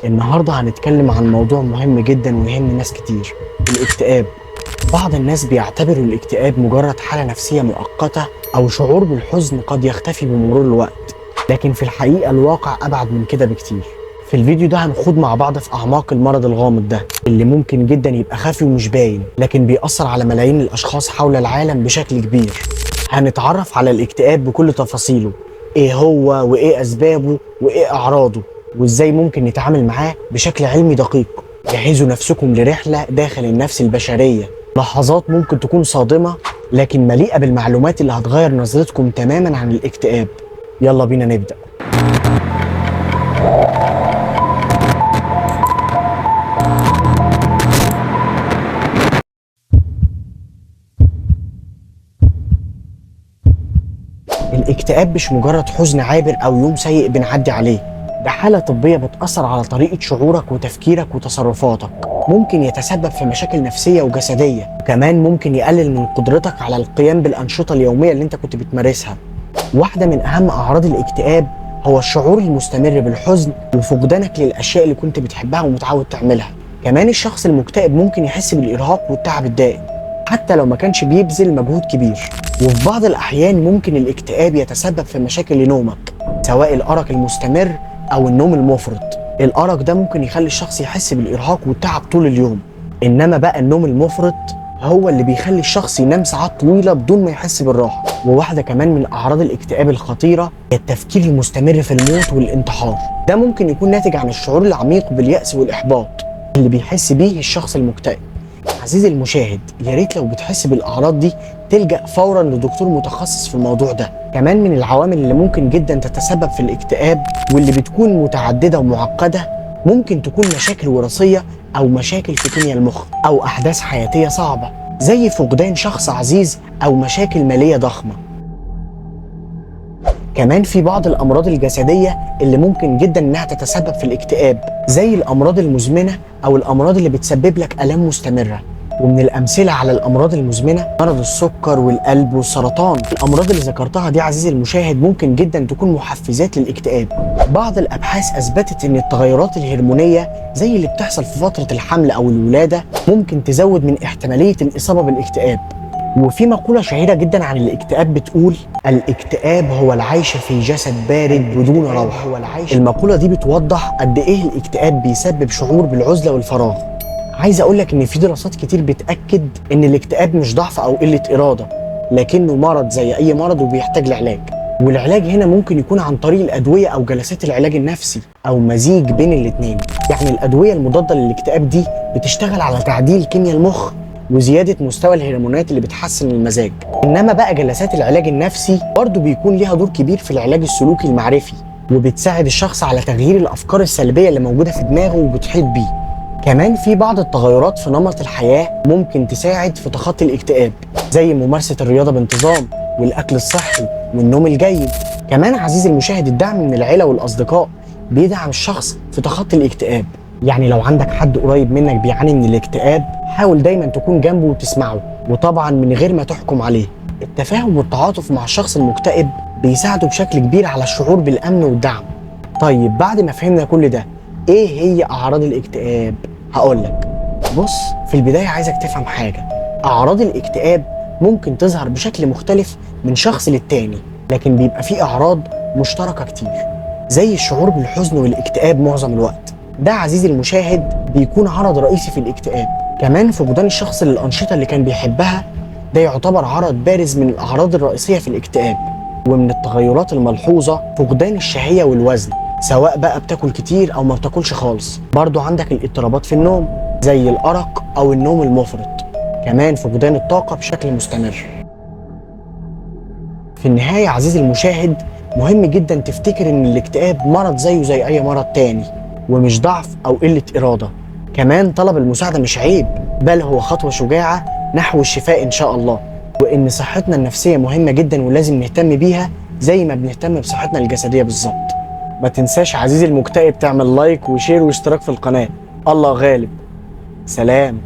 النهارده هنتكلم عن موضوع مهم جدا ويهم ناس كتير، الاكتئاب. بعض الناس بيعتبروا الاكتئاب مجرد حالة نفسية مؤقتة أو شعور بالحزن قد يختفي بمرور الوقت، لكن في الحقيقة الواقع أبعد من كده بكتير. في الفيديو ده هنخوض مع بعض في أعماق المرض الغامض ده اللي ممكن جدا يبقى خافي ومش باين، لكن بيأثر على ملايين الأشخاص حول العالم بشكل كبير. هنتعرف على الاكتئاب بكل تفاصيله، ايه هو وايه أسبابه وايه أعراضه وازاي ممكن نتعامل معاه بشكل علمي دقيق. جهزوا نفسكم لرحلة داخل النفس البشرية، لحظات ممكن تكون صادمة لكن مليئة بالمعلومات اللي هتغير نظرتكم تماما عن الاكتئاب. يلا بينا نبدأ. الاكتئاب مش مجرد حزن عابر أو يوم سيء بنعدي عليه، ده حالة طبية بتأثر على طريقة شعورك وتفكيرك وتصرفاتك. ممكن يتسبب في مشاكل نفسية وجسدية، وكمان ممكن يقلل من قدرتك على القيام بالأنشطة اليومية اللي انت كنت بتمارسها. واحدة من أهم أعراض الاكتئاب هو الشعور المستمر بالحزن وفقدانك للأشياء اللي كنت بتحبها ومتعود تعملها. كمان الشخص المكتئب ممكن يحس بالإرهاق والتعب الدائم حتى لو ما كانش بيبذل مجهود كبير. وفي بعض الأحيان ممكن الاكتئاب يتسبب في مشاكل لنومك، سواء الأرق المستمر أو النوم المفرط. الأرق ده ممكن يخلي الشخص يحس بالإرهاق والتعب طول اليوم، إنما بقى النوم المفرط هو اللي بيخلي الشخص ينام ساعات طويلة بدون ما يحس بالراحة. وواحدة كمان من أعراض الاكتئاب الخطيرة هي التفكير المستمر في الموت والانتحار. ده ممكن يكون ناتج عن الشعور العميق باليأس والإحباط اللي بيحس بيه الشخص المكتئب. عزيزي المشاهد، يا ريت لو بتحس بالأعراض دي تلجأ فورا لدكتور متخصص في الموضوع ده. كمان من العوامل اللي ممكن جدا تتسبب في الاكتئاب واللي بتكون متعددة ومعقدة، ممكن تكون مشاكل وراثية أو مشاكل في كيمياء المخ أو أحداث حياتية صعبة زي فقدان شخص عزيز أو مشاكل مالية ضخمة. كمان في بعض الأمراض الجسدية اللي ممكن جدا إنها تتسبب في الاكتئاب، زي الأمراض المزمنة أو الأمراض اللي بتسبب لك آلام مستمرة. ومن الأمثلة على الأمراض المزمنة مرض السكر والقلب والسرطان. الأمراض اللي ذكرتها دي عزيزي المشاهد ممكن جدا تكون محفزات للاكتئاب. بعض الأبحاث أثبتت إن التغيرات الهرمونية زي اللي بتحصل في فترة الحمل أو الولادة ممكن تزود من احتمالية الإصابة بالاكتئاب. وفي مقولة شهيرة جدا عن الاكتئاب بتقول: الاكتئاب هو العيش في جسد بارد بدون روح. المقولة دي بتوضح قد ايه الاكتئاب بيسبب شعور بالعزلة والفراغ. عايز اقولك ان في دراسات كتير بتأكد ان الاكتئاب مش ضعف او قلة ارادة، لكنه مرض زي اي مرض وبيحتاج لعلاج. والعلاج هنا ممكن يكون عن طريق الادوية او جلسات العلاج النفسي او مزيج بين الاتنين. يعني الادوية المضادة للاكتئاب دي بتشتغل على تعديل كيمياء المخ وزيادة مستوى الهرمونات اللي بتحسن المزاج. إنما بقى جلسات العلاج النفسي برضه بيكون ليها دور كبير في العلاج السلوكي المعرفي، وبتساعد الشخص على تغيير الأفكار السلبية اللي موجودة في دماغه وبتحيط بيه. كمان في بعض التغيرات في نمط الحياة ممكن تساعد في تخطي الاكتئاب، زي ممارسة الرياضة بانتظام والأكل الصحي والنوم الجيد. كمان عزيزي المشاهد، الدعم من العيلة والأصدقاء بيدعم الشخص في تخطي الاكتئاب. يعني لو عندك حد قريب منك بيعاني من الاكتئاب، حاول دايما تكون جنبه وتسمعه، وطبعا من غير ما تحكم عليه. التفاهم والتعاطف مع الشخص المكتئب بيساعده بشكل كبير على الشعور بالأمن والدعم. طيب بعد ما فهمنا كل ده، ايه هي أعراض الاكتئاب؟ هقولك. بص، في البداية عايزك تفهم حاجة. أعراض الاكتئاب ممكن تظهر بشكل مختلف من شخص للتاني، لكن بيبقى فيه أعراض مشتركة كتير، زي الشعور بالحزن والاكتئاب معظم الوقت. ده عزيزي المشاهد بيكون عرض رئيسي في الاكتئاب. كمان فقدان الشخص للأنشطة اللي كان بيحبها، ده يعتبر عرض بارز من الأعراض الرئيسية في الاكتئاب. ومن التغيرات الملحوظة فقدان الشهية والوزن، سواء بقى بتاكل كتير أو ما بتاكلش خالص. برضو عندك الاضطرابات في النوم زي الأرق أو النوم المفرط. كمان فقدان الطاقة بشكل مستمر. في النهاية عزيزي المشاهد، مهم جدا تفتكر إن الاكتئاب مرض زيه زي أي مرض تاني، ومش ضعف أو قلة إرادة. كمان طلب المساعدة مش عيب، بل هو خطوة شجاعة نحو الشفاء إن شاء الله. وإن صحتنا النفسية مهمة جدا ولازم نهتم بيها زي ما بنهتم بصحتنا الجسدية بالظبط. ما تنساش عزيزي المكتئب تعمل لايك وشير واشتراك في القناة. الله غالب. سلام.